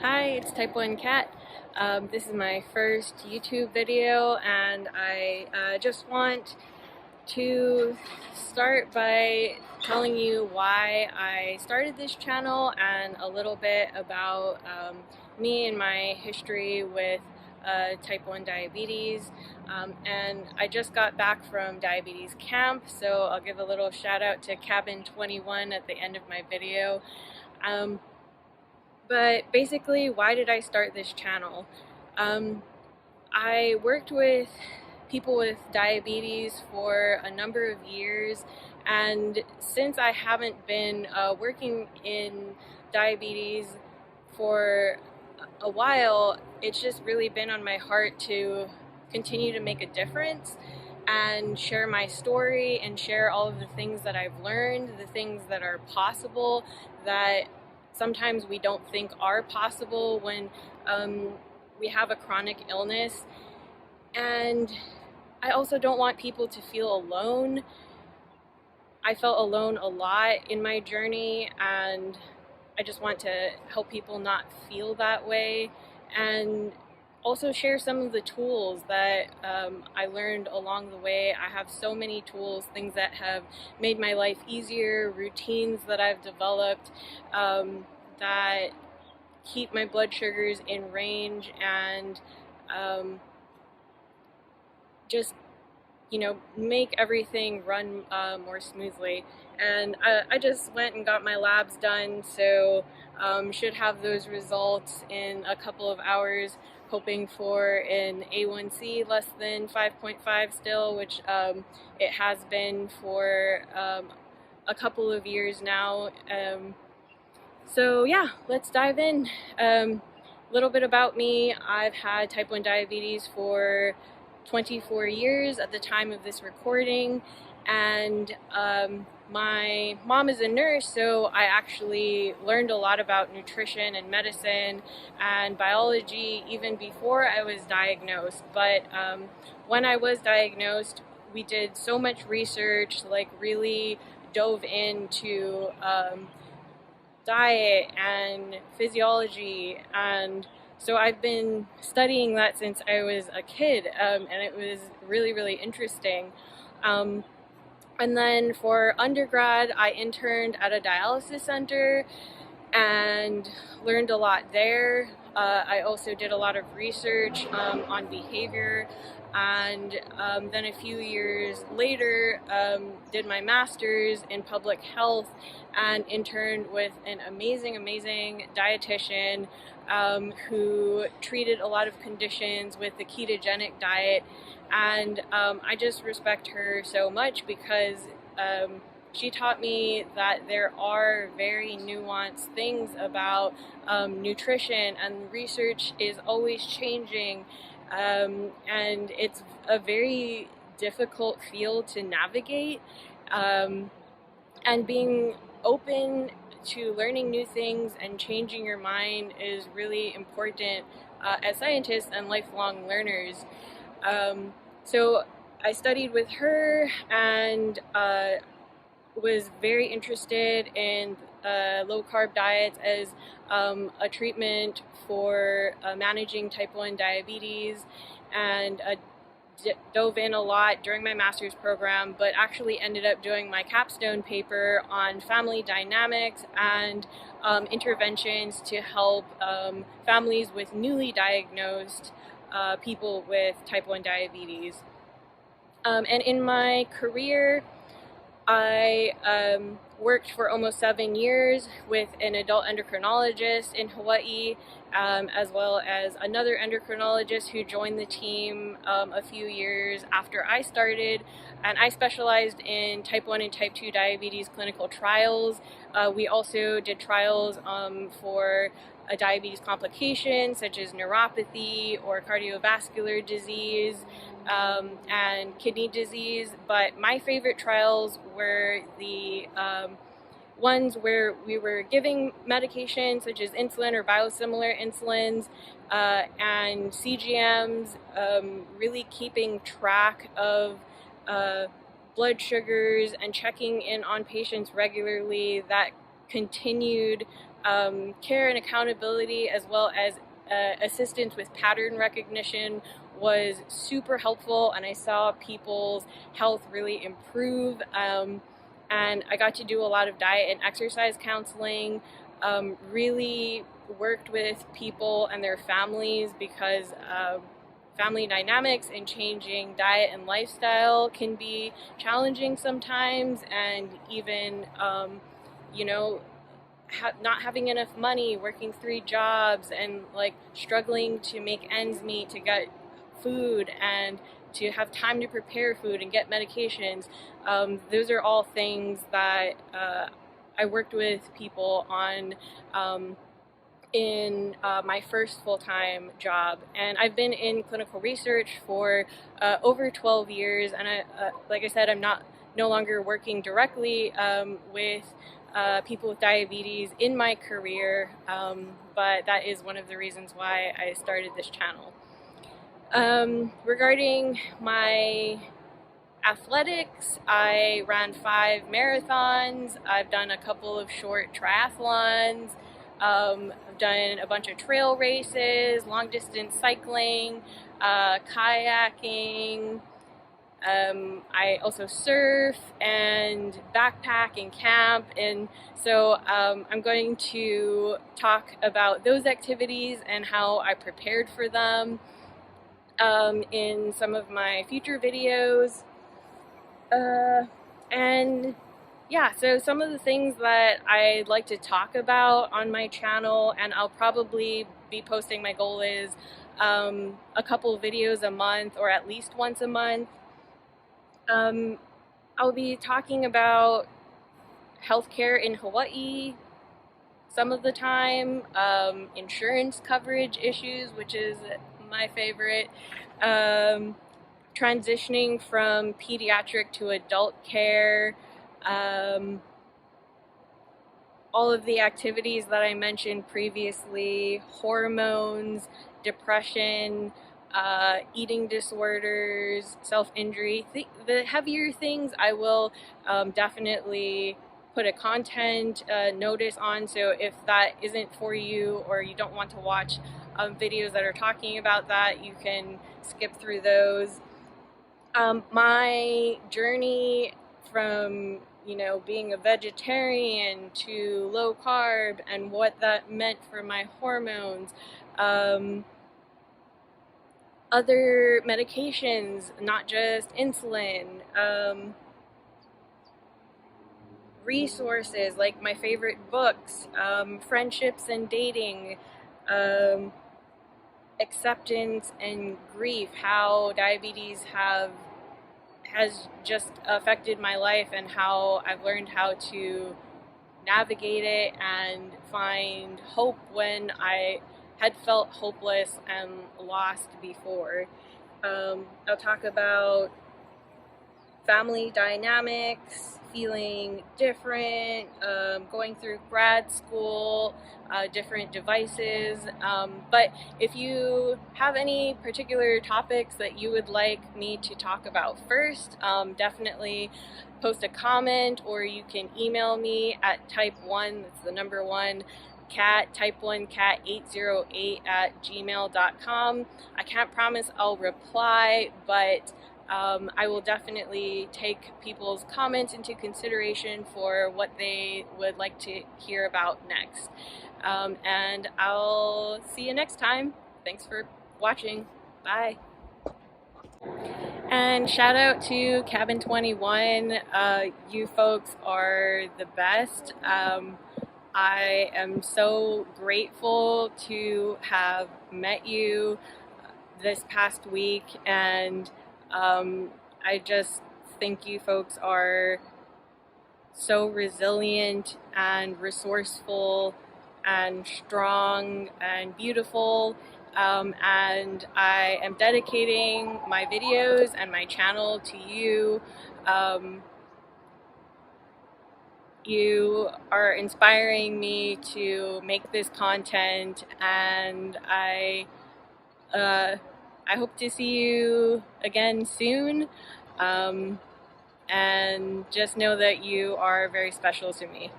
Hi, it's Type1Cat. This is my first YouTube video, and I just want to start by telling you why I started this channel and a little bit about me and my history with type 1 diabetes. And I just got back from diabetes camp, so I'll give a little shout out to Cabin 21 at the end of my video. But basically, why did I start this channel? I worked with people with diabetes for a number of years, and since I haven't been working in diabetes for a while, it's just really been on my heart to continue to make a difference and share my story and share all of the things that I've learned, the things that are possible that sometimes we don't think are possible when we have a chronic illness. And I also don't want people to feel alone. I felt alone a lot in my journey, and I just want to help people not feel that way, and also share some of the tools that I learned along the way. I have so many tools, things that have made my life easier, routines that I've developed that keep my blood sugars in range and just, make everything run more smoothly. And I just went and got my labs done, so should have those results in a couple of hours, hoping for an A1C less than 5.5 still, which it has been for a couple of years now. So yeah, let's dive in. A little bit about me. I've had type 1 diabetes for 24 years at the time of this recording, and my mom is a nurse, so I actually learned a lot about nutrition and medicine and biology even before I was diagnosed. But when I was diagnosed, we did so much research, like really dove into diet and physiology, and so I've been studying that since I was a kid, and it was really, really interesting. And then for undergrad, I interned at a dialysis center and learned a lot there. I also did a lot of research on behavior, and then a few years later did my master's in public health and interned with an amazing dietitian who treated a lot of conditions with the ketogenic diet. And I just respect her so much because she taught me that there are very nuanced things about nutrition, and research is always changing, and it's a very difficult field to navigate, and being open to learning new things and changing your mind is really important as scientists and lifelong learners. So I studied with her and was very interested in low-carb diets as a treatment for managing type 1 diabetes, and dove in a lot during my master's program, but actually ended up doing my capstone paper on family dynamics and interventions to help families with newly diagnosed people with type 1 diabetes. And in my career, I worked for almost 7 years with an adult endocrinologist in Hawaii, as well as another endocrinologist who joined the team a few years after I started. And I specialized in type 1 and type 2 diabetes clinical trials. We also did trials for a diabetes complication such as neuropathy or cardiovascular disease, and kidney disease. But my favorite trials were the ones where we were giving medications such as insulin or biosimilar insulins, and CGMs, really keeping track of blood sugars and checking in on patients regularly. That continued care and accountability, as well as assistance with pattern recognition, was super helpful, and I saw people's health really improve. And I got to do a lot of diet and exercise counseling, really worked with people and their families, because family dynamics and changing diet and lifestyle can be challenging sometimes, and even you know, not having enough money, working 3 jobs, and like struggling to make ends meet to get food and to have time to prepare food and get medications. Those are all things that I worked with people on in my first full-time job, and I've been in clinical research for over 12 years, and like I said, I'm no longer working directly with people with diabetes in my career, but that is one of the reasons why I started this channel. Regarding my athletics, I ran 5 marathons, I've done a couple of short triathlons, I've done a bunch of trail races, long distance cycling, kayaking. I also surf and backpack and camp, and so I'm going to talk about those activities and how I prepared for them in some of my future videos. And yeah, so some of the things that I'd like to talk about on my channel, and I'll probably be posting, my goal is a couple of videos a month, or at least once a month. I'll be talking about healthcare in Hawaii some of the time, insurance coverage issues, which is my favorite, transitioning from pediatric to adult care, all of the activities that I mentioned previously, hormones, depression, eating disorders, self-injury, the heavier things I will definitely put a content notice on, so if that isn't for you, or you don't want to watch videos that are talking about that, you can skip through those. My journey from being a vegetarian to low carb, and what that meant for my hormones, other medications, not just insulin, resources like my favorite books, friendships and dating, acceptance and grief, how diabetes has just affected my life, and how I've learned how to navigate it and find hope when I had felt hopeless and lost before. I'll talk about family dynamics, feeling different, going through grad school, different devices, but if you have any particular topics that you would like me to talk about first, definitely post a comment, or you can email me at type1, that's the number 1, cat, typeonecat808@gmail.com. I can't promise I'll reply, but I will definitely take people's comments into consideration for what they would like to hear about next. And I'll see you next time. Thanks for watching. Bye. And shout out to Cabin 21. You folks are the best. I am so grateful to have met you this past week, and I just think you folks are so resilient and resourceful and strong and beautiful, and I am dedicating my videos and my channel to you. You are inspiring me to make this content, and I hope to see you again soon, and just know that you are very special to me.